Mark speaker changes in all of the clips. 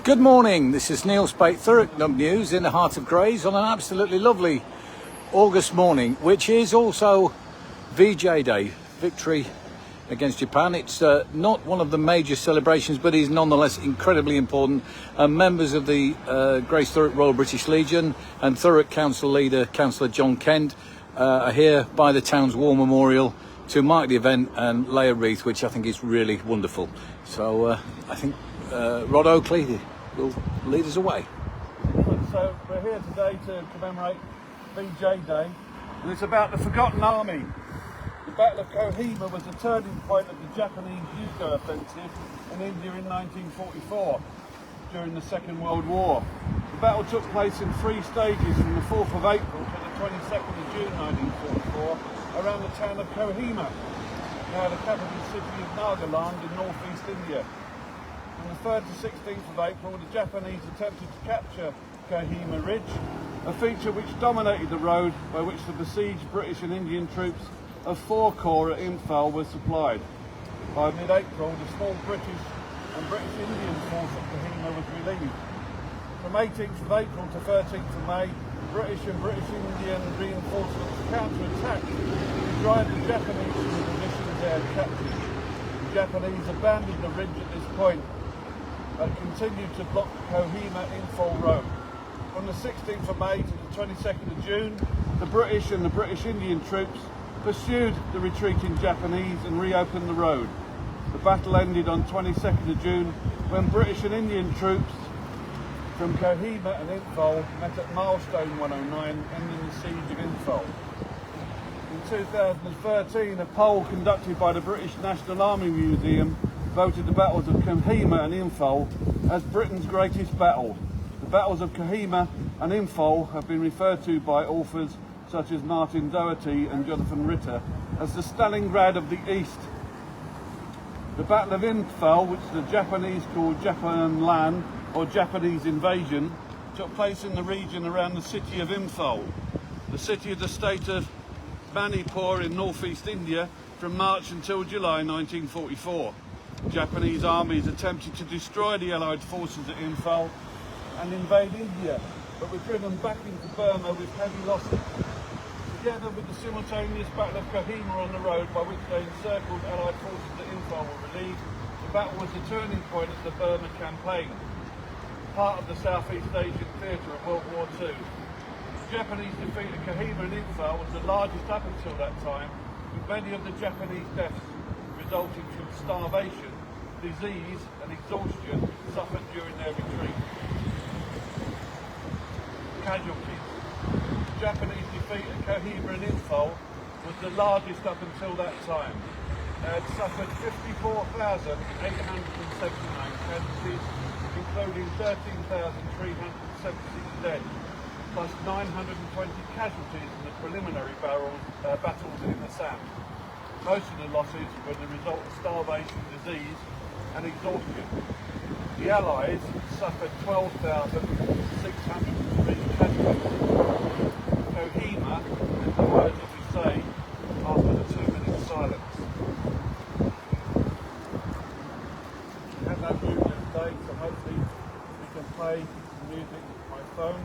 Speaker 1: Good morning, this is Neil Spate, Thurrock News in the heart of Grays on an absolutely lovely August morning, which is also VJ Day, Victory Against Japan. It's not one of the major celebrations, but is nonetheless incredibly important. Members of the Grays Thurrock Royal British Legion and Thurrock Council leader, Councillor John Kent, are here by the town's war memorial to mark the event and lay a wreath, which I think is really wonderful. So I think Rod Oakley will lead us away.
Speaker 2: So we're here today to commemorate VJ Day, and it's about the forgotten army. The Battle of Kohima was the turning point of the Japanese Yugo offensive in India in 1944 during the Second World War. The battle took place in 3 stages from the 4th of April to the 22nd of June 1944 around the town of Kohima, now the capital city of Nagaland in northeast India. On the 3rd to 16th of April, the Japanese attempted to capture Kohima Ridge, a feature which dominated the road by which the besieged British and Indian troops of 4 Corps at Imphal were supplied. By mid-April, the small British and British Indian force at Kohima was relieved. From 18th of April to 13th of May, British and British Indian reinforcements counter-attacked to drive the Japanese from the positions they had captured. The Japanese abandoned the ridge at this point and continued to block the Kohima-Imphal road. From the 16th of May to the 22nd of June, the British and the British Indian troops pursued the retreating Japanese and reopened the road. The battle ended on 22nd of June when British and Indian troops from Kohima and Imphal met at milestone 109, ending the siege of Imphal. In 2013, a poll conducted by the British National Army Museum voted the battles of Kohima and Imphal as Britain's greatest battle. The battles of Kohima and Imphal have been referred to by authors such as Martin Doherty and Jonathan Ritter as the Stalingrad of the East. The Battle of Imphal, which the Japanese called Japan Lan or Japanese Invasion, took place in the region around the city of Imphal, the city of the state of Manipur in northeast India, from March until July 1944. Japanese armies attempted to destroy the Allied forces at Imphal and invade India, but were driven back into Burma with heavy losses. Together with the simultaneous Battle of Kohima on the road by which they encircled Allied forces at Imphal were relieved, the battle was the turning point of the Burma campaign, part of the Southeast Asian theatre of World War II. The Japanese defeat at Kohima and Imphal was the largest up until that time, with many of the Japanese deaths resulting from starvation, disease and exhaustion suffered during their retreat. Casualties. The Japanese defeat at Kohima and Imphal was the largest up until that time. They had suffered 54,879 casualties, including 13,376 dead, plus 920 casualties in the preliminary battles in Assam. Most of the losses were the result of starvation, disease and exhaustion. The Allies suffered 12,603 casualties. Kohima, in the words as we say, after the 2-minute silence. I have no music today, so hopefully we can play the music with my phone.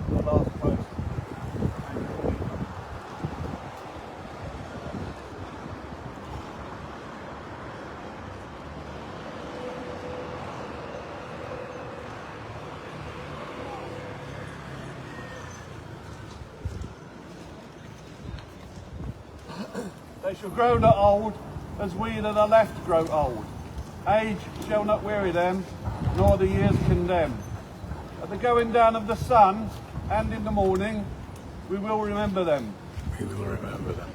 Speaker 2: The last post. They shall grow not old, as we that are left grow old. Age shall not weary them, nor the years condemn. At the going down of the sun, and in the morning, we will remember them.
Speaker 1: We will remember them.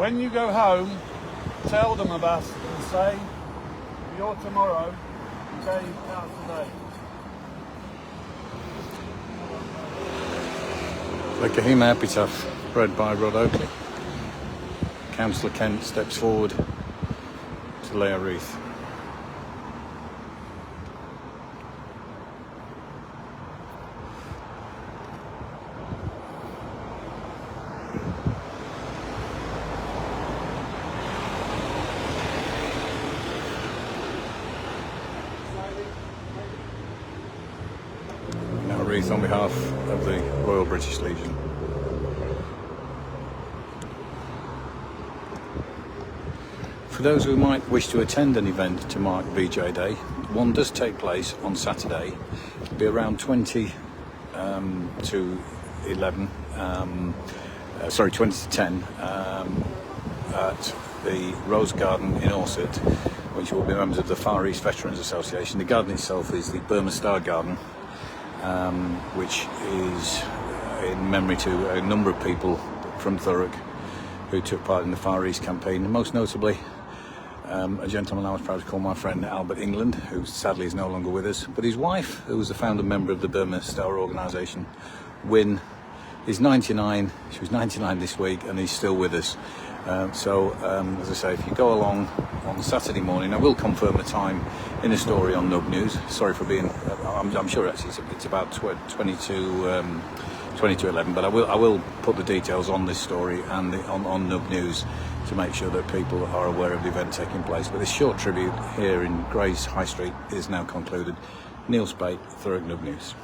Speaker 2: When you go home, tell them of us and say, for your tomorrow, you gave out today.
Speaker 1: The Kahima epitaph read by Rod Oakley. Councillor Kent steps forward to lay a wreath. Now a wreath on behalf of the Royal British Legion. For those who might wish to attend an event to mark VJ Day, one does take place on Saturday. It'll be around 20 to 11, 20 to 10 at the Rose Garden in Orsett, which will be members of the Far East Veterans Association. The garden itself is the Burma Star Garden, which is in memory to a number of people from Thurrock who took part in the Far East campaign, most notably a gentleman I was proud to call my friend Albert England, who sadly is no longer with us, but his wife, who was the founder member of the Burma Star organisation, Win, is 99. She was 99 this week and he's still with us. As I say, if you go along on Saturday morning, I will confirm the time in a story on Nub News. Sorry for being, I'm sure actually it's about 20 to 11, but I will put the details on this story and on Nub News to make sure that people are aware of the event taking place. But this short tribute here in Grays High Street is now concluded. Neil Spate, Thurrock Nub News.